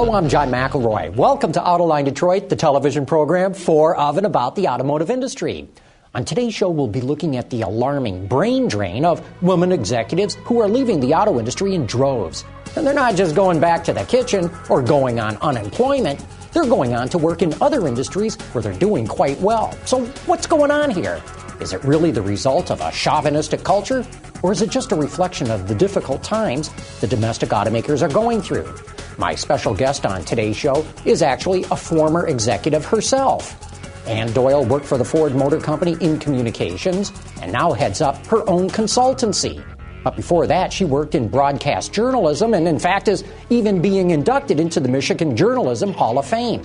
Hello, I'm John McElroy. Welcome to Autoline Detroit, the television program for, of, and about the automotive industry. On today's show, we'll be looking at the alarming brain drain of women executives who are leaving the auto industry in droves. And they're not just going back to the kitchen or going on unemployment. They're going on to work in other industries where they're doing quite well. So what's going on here? Is it really the result of a chauvinistic culture? Or is it just a reflection of the difficult times the domestic automakers are going through? My special guest on today's show is actually a former executive herself. Ann Doyle worked for the Ford Motor Company in communications and now heads up her own consultancy. But before that, she worked in broadcast journalism and, in fact, is even being inducted into the Michigan Journalism Hall of Fame.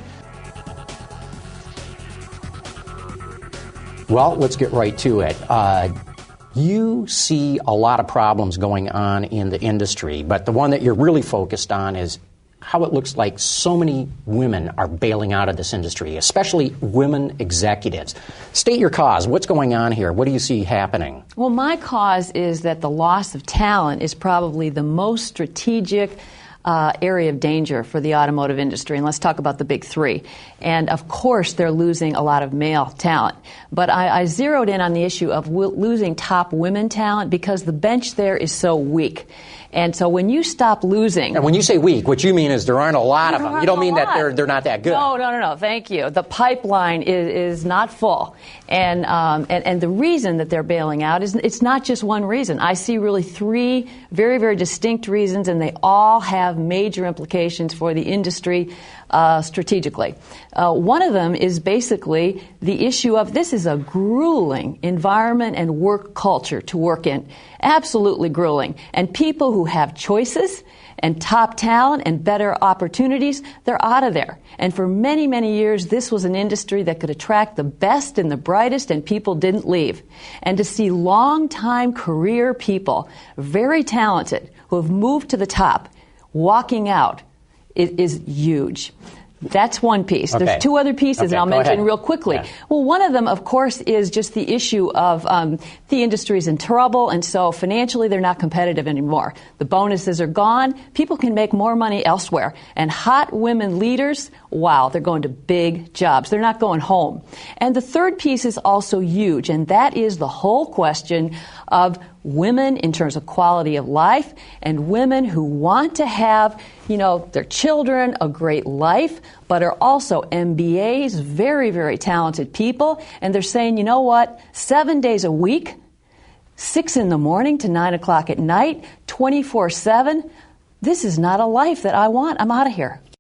Well, let's get right to it. You see a lot of problems going on in the industry, but the one that you're really focused on is how it looks like so many women are bailing out of this industry, especially women executives. State your cause. What's going on here? What do you see happening? Well, my cause is that the loss of talent is probably the most strategic area of danger for the automotive industry. And let's talk about the big three. And, of course, they're losing a lot of male talent. But I zeroed in on the issue of losing top women talent because the bench there is so weak. And so when you stop losing... And when you say weak, what you mean is there aren't a lot of them. You don't mean that they're not that good. No. Thank you. The pipeline is not full. And the reason that they're bailing out is it's not just one reason. I see really three very, very distinct reasons, and they all have major implications for the industry strategically. One of them is basically the issue of this is a grueling environment and work culture to work in. Absolutely grueling. And people who have choices and top talent and better opportunities, they're out of there. And for many, many years, this was an industry that could attract the best and the brightest, and people didn't leave. And to see long-time career people, very talented, who have moved to the top, walking out, it is huge. That's one piece. Okay. There's two other pieces, and I'll mention real quickly. Yeah. Well, one of them, of course, is just the issue of the industry's in trouble, and so financially they're not competitive anymore. The bonuses are gone. People can make more money elsewhere. And hot women leaders, wow, they're going to big jobs. They're not going home. And the third piece is also huge, and that is the whole question of women in terms of quality of life and women who want to have, their children a great life, but are also MBAs, very, very talented people. And they're saying, you know what, 7 days a week, 6 in the morning to 9 o'clock at night, 24/7, this is not a life that I want. I'm out of here.